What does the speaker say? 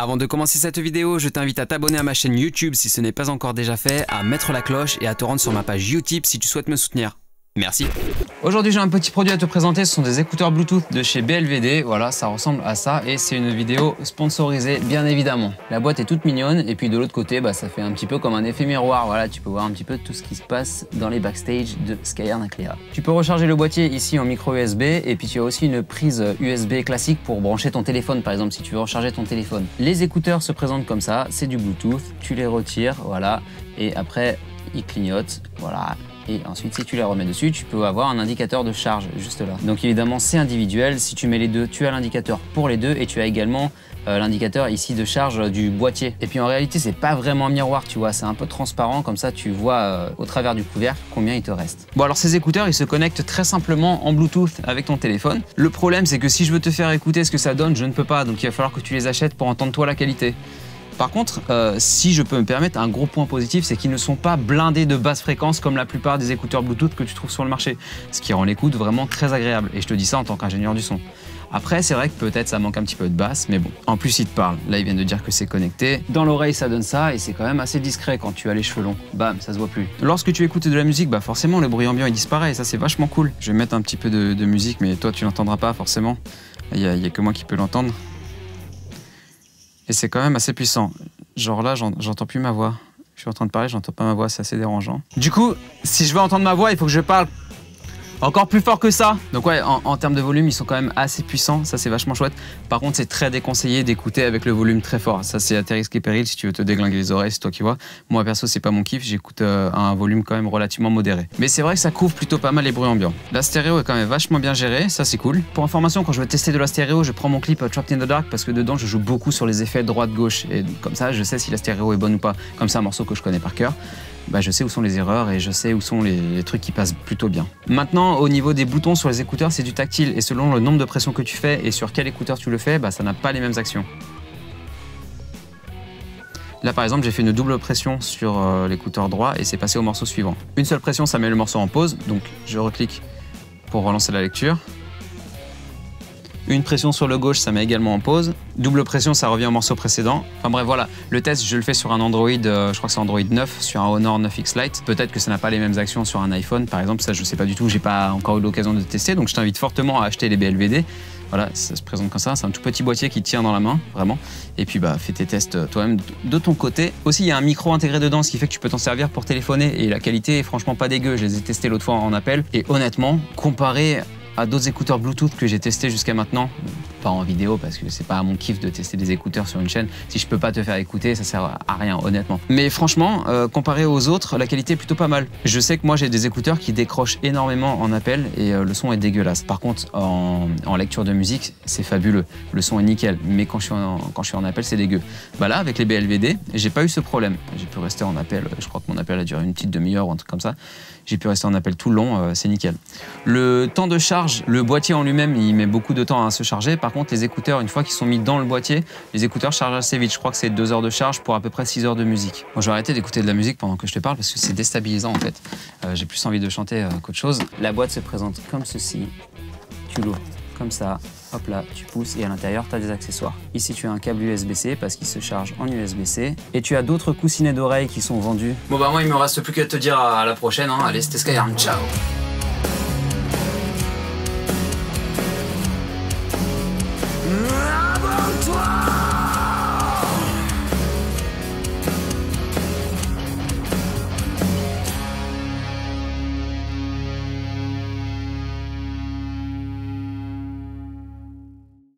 Avant de commencer cette vidéo, je t'invite à t'abonner à ma chaîne YouTube si ce n'est pas encore déjà fait, à mettre la cloche et à te rendre sur ma page Utip si tu souhaites me soutenir. Merci. Aujourd'hui, j'ai un petit produit à te présenter. Ce sont des écouteurs Bluetooth de chez BLVD. Voilà, ça ressemble à ça et c'est une vidéo sponsorisée, bien évidemment. La boîte est toute mignonne et puis de l'autre côté, ça fait un petit peu comme un effet miroir. Voilà, tu peux voir un petit peu tout ce qui se passe dans les backstage de Skyar Nuclear. Tu peux recharger le boîtier ici en micro USB et puis tu as aussi une prise USB classique pour brancher ton téléphone, par exemple, si tu veux recharger ton téléphone. Les écouteurs se présentent comme ça, c'est du Bluetooth. Tu les retires, voilà, et après, ils clignotent, voilà. Et ensuite, si tu les remets dessus, tu peux avoir un indicateur de charge juste là. Donc évidemment, c'est individuel. Si tu mets les deux, tu as l'indicateur pour les deux et tu as également l'indicateur ici de charge du boîtier. Et puis en réalité, c'est pas vraiment un miroir, tu vois, c'est un peu transparent, comme ça tu vois au travers du couvercle combien il te reste. Bon, alors ces écouteurs, ils se connectent très simplement en Bluetooth avec ton téléphone. Le problème, c'est que si je veux te faire écouter ce que ça donne, je ne peux pas. Donc il va falloir que tu les achètes pour entendre toi la qualité. Par contre, si je peux me permettre, un gros point positif, c'est qu'ils ne sont pas blindés de basse fréquence comme la plupart des écouteurs Bluetooth que tu trouves sur le marché, ce qui rend l'écoute vraiment très agréable. Et je te dis ça en tant qu'ingénieur du son. Après, c'est vrai que peut-être ça manque un petit peu de basse, mais bon. En plus, il te parle. Là, il vient de dire que c'est connecté. Dans l'oreille, ça donne ça et c'est quand même assez discret quand tu as les cheveux longs. Bam, ça se voit plus. Lorsque tu écoutes de la musique, forcément, le bruit ambiant, il disparaît et ça, c'est vachement cool. Je vais mettre un petit peu de musique, mais toi, tu l'entendras pas forcément. Il y a que moi qui peux l'entendre. Et c'est quand même assez puissant. Genre là, j'entends plus ma voix. Je suis en train de parler, j'entends pas ma voix, c'est assez dérangeant. Du coup, si je veux entendre ma voix, il faut que je parle encore plus fort que ça. Donc ouais, en termes de volume, ils sont quand même assez puissants. Ça, c'est vachement chouette. Par contre, c'est très déconseillé d'écouter avec le volume très fort. Ça, c'est à tes risques et périls si tu veux te déglinguer les oreilles, c'est toi qui vois. Moi, perso, c'est pas mon kiff. J'écoute à un volume quand même relativement modéré. Mais c'est vrai que ça couvre plutôt pas mal les bruits ambiants. La stéréo est quand même vachement bien gérée. Ça, c'est cool. Pour information, quand je veux tester de la stéréo, je prends mon clip Trapped in the Dark parce que dedans, je joue beaucoup sur les effets droite-gauche. Et comme ça, je sais si la stéréo est bonne ou pas. Comme c'est un morceau que je connais par cœur. Je sais où sont les erreurs et je sais où sont les trucs qui passent plutôt bien. Maintenant, au niveau des boutons sur les écouteurs, c'est du tactile et selon le nombre de pressions que tu fais et sur quel écouteur tu le fais, ça n'a pas les mêmes actions. Là, par exemple, j'ai fait une double pression sur l'écouteur droit et c'est passé au morceau suivant. Une seule pression, ça met le morceau en pause, donc je reclique pour relancer la lecture. Une pression sur le gauche, ça met également en pause. Double pression, ça revient au morceau précédent. Enfin bref, voilà. Le test, je le fais sur un Android, je crois que c'est Android 9, sur un Honor 9X Lite. Peut-être que ça n'a pas les mêmes actions sur un iPhone, par exemple. Ça, je sais pas du tout. J'ai pas encore eu l'occasion de tester. Donc, je t'invite fortement à acheter les BLVD. Voilà, ça se présente comme ça. C'est un tout petit boîtier qui tient dans la main, vraiment. Et puis, fais tes tests toi-même de ton côté. Aussi, il y a un micro intégré dedans, ce qui fait que tu peux t'en servir pour téléphoner. Et la qualité est franchement pas dégueu. Je les ai testés l'autre fois en appel. Et honnêtement, comparé à d'autres écouteurs Bluetooth que j'ai testés jusqu'à maintenant, pas en vidéo parce que c'est pas mon kiff de tester des écouteurs sur une chaîne. Si je peux pas te faire écouter, ça sert à rien, honnêtement. Mais franchement, comparé aux autres, la qualité est plutôt pas mal. Je sais que moi j'ai des écouteurs qui décrochent énormément en appel et le son est dégueulasse. Par contre, en lecture de musique, c'est fabuleux. Le son est nickel. Mais quand je suis en appel, c'est dégueu. Là, avec les BLVD, j'ai pas eu ce problème. J'ai pu rester en appel. Je crois que mon appel a duré une petite demi-heure ou un truc comme ça. J'ai pu rester en appel tout le long, c'est nickel. Le temps de charge, le boîtier en lui-même, il met beaucoup de temps à se charger. Par contre, les écouteurs, une fois qu'ils sont mis dans le boîtier, les écouteurs chargent assez vite. Je crois que c'est 2 heures de charge pour à peu près 6 heures de musique. Bon, je vais arrêter d'écouter de la musique pendant que je te parle parce que c'est déstabilisant en fait. J'ai plus envie de chanter qu'autre chose. La boîte se présente comme ceci. Tu l'ouvres comme ça. Hop là, tu pousses et à l'intérieur, tu as des accessoires. Ici, tu as un câble USB-C parce qu'il se charge en USB-C. Et tu as d'autres coussinets d'oreilles qui sont vendus. Bon moi, il me reste plus qu'à te dire à la prochaine. Allez, c'était Skyar, ciao.